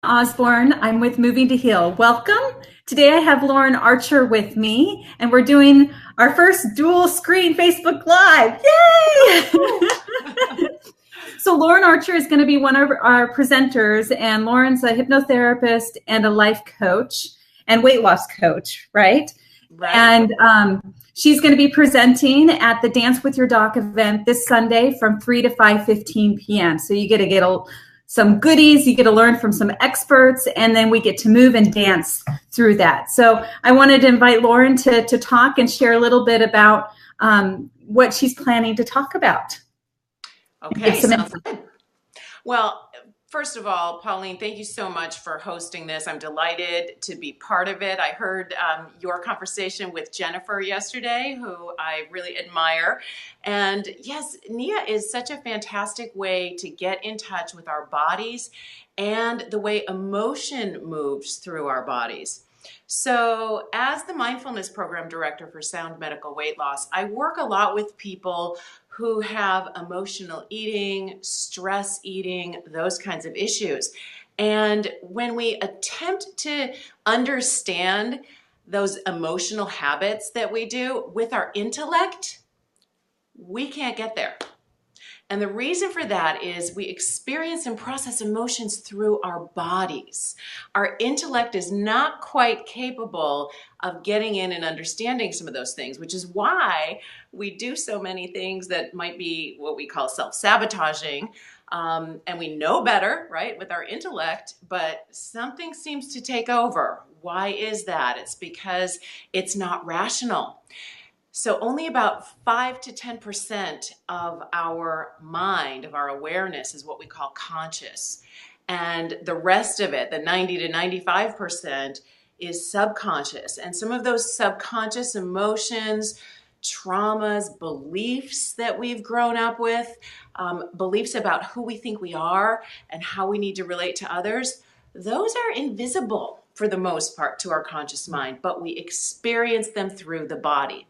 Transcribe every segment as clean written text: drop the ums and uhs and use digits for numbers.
Osborne. I'm with Moving to Heal. Welcome. Today I have Lauren Archer with me, and we're doing our first dual screen Facebook Live. Yay! So Lauren Archer is going to be one of our presenters, and Lauren's a hypnotherapist and a life coach and weight loss coach, right? Right. And she's going to be presenting at the Dance with Your Doc event this Sunday from 3 to 5:15 p.m. So you get to get some goodies, you get to learn from some experts, and then we get to move and dance through that. So I wanted to invite Lauren to talk and share a little bit about what she's planning to talk about. Okay, sounds good. Well, first of all, Pauline, thank you so much for hosting this. I'm delighted to be part of it. I heard your conversation with Jennifer yesterday, who I really admire. And yes, Nia is such a fantastic way to get in touch with our bodies and the way emotion moves through our bodies. So as the mindfulness program director for Sound Medical Weight Loss, I work a lot with people who have emotional eating, stress eating, those kinds of issues. And when we attempt to understand those emotional habits that we do with our intellect, we can't get there. And the reason for that is we experience and process emotions through our bodies. Our intellect is not quite capable of getting in and understanding some of those things, which is why we do so many things that might be what we call self-sabotaging. And we know better, right, with our intellect, but something seems to take over. Why is that? It's because it's not rational. So only about 5 to 10% of our mind, of our awareness, is what we call conscious. And the rest of it, the 90 to 95%, is subconscious. And some of those subconscious emotions, traumas, beliefs that we've grown up with, beliefs about who we think we are and how we need to relate to others, those are invisible for the most part to our conscious mind, but we experience them through the body.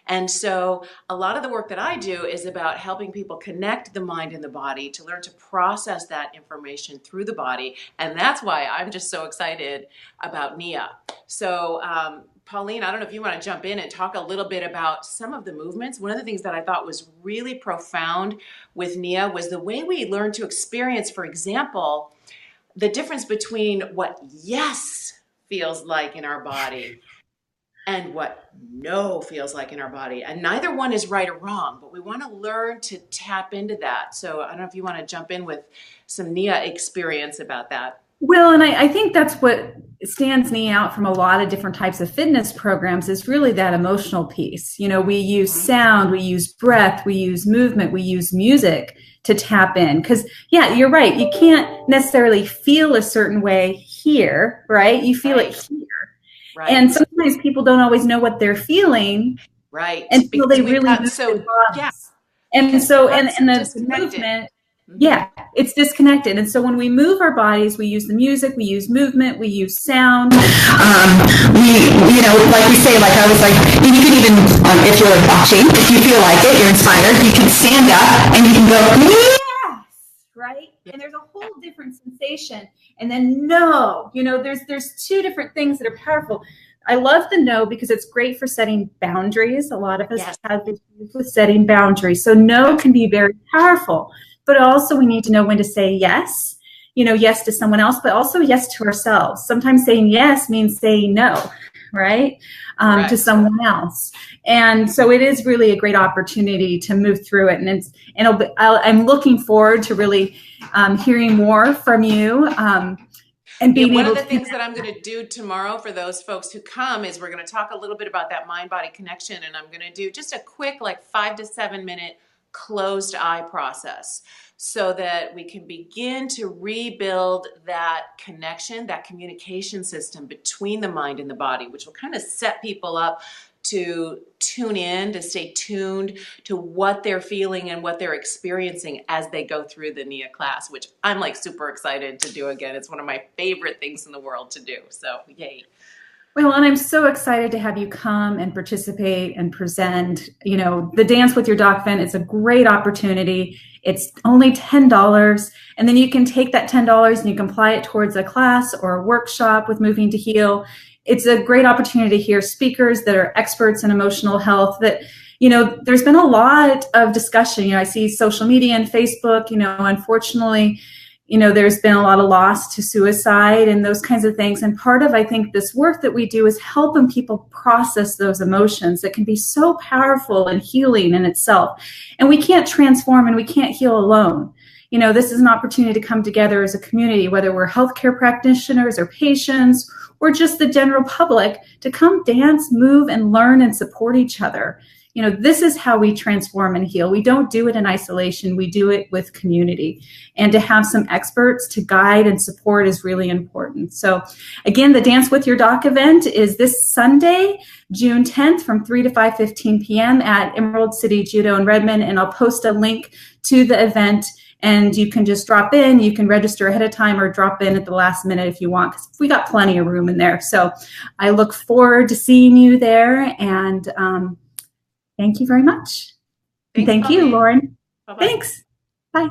And so a lot of the work that I do is about helping people connect the mind and the body to learn to process that information through the body. And that's why I'm just so excited about Nia. So Pauline, I don't know if you want to jump in and talk a little bit about some of the movements. One of the things that I thought was really profound with Nia was the way we learn to experience, for example, the difference between what yes feels like in our body and what no feels like in our body. And neither one is right or wrong, but we want to learn to tap into that. So I don't know if you want to jump in with some Nia experience about that. Well, and I think that's what stands Nia out from a lot of different types of fitness programs is really that emotional piece. You know, we use sound, we use breath, we use movement, we use music to tap in. Because, yeah, you're right. You can't necessarily feel a certain way here, right? You feel it here. Right. And sometimes people don't always know what they're feeling, right? Until they really move their bodies. Yeah. And so, and the movement, yeah, it's disconnected. And so when we move our bodies, we use the music, we use movement, we use sound. You know, like we say, like I was like, you can even, if you're watching, if you feel like it, you're inspired, you can stand up and you can go, yes, right? And there's a whole different sensation. And then no, you know, there's two different things that are powerful. I love the no because it's great for setting boundaries. A lot of us have issues with setting boundaries. So no can be very powerful, but also we need to know when to say yes, you know, yes to someone else, but also yes to ourselves. Sometimes saying yes means saying no, right? To someone else. And so it is really a great opportunity to move through it. And I'm looking forward to really hearing more from you. And being one of the things that I'm going to do tomorrow for those folks who come is we're going to talk a little bit about that mind-body connection. And I'm going to do just a quick, like 5 to 7 minute closed eye process so that we can begin to rebuild that connection, that communication system between the mind and the body, which will kind of set people up to tune in, to stay tuned to what they're feeling and what they're experiencing as they go through the Nia class, which I'm like super excited to do again. It's one of my favorite things in the world to do. So yay. Well, and I'm so excited to have you come and participate and present. You know, the Dance with Your Doc event, it's a great opportunity. It's only $10, and then you can take that $10 and you can apply it towards a class or a workshop with Moving to Heal. It's a great opportunity to hear speakers that are experts in emotional health that, you know, there's been a lot of discussion. You know, I see social media and Facebook, you know, unfortunately, you know, there's been a lot of loss to suicide and those kinds of things. And part of, I think, this work that we do is helping people process those emotions that can be so powerful and healing in itself. And we can't transform and we can't heal alone. You know, this is an opportunity to come together as a community, whether we're healthcare practitioners or patients or just the general public, to come dance, move, and learn and support each other. You know, this is how we transform and heal. We don't do it in isolation. We do it with community. And to have some experts to guide and support is really important. So again, the Dance with Your Doc event is this Sunday, June 10th from 3 to 5:15 p.m. at Emerald City Judo in Redmond. And I'll post a link to the event, and you can just drop in. You can register ahead of time or drop in at the last minute if you want, because we got plenty of room in there. So I look forward to seeing you there. And thank you very much. Thank you, Lauren. Bye-bye. Thanks. Bye.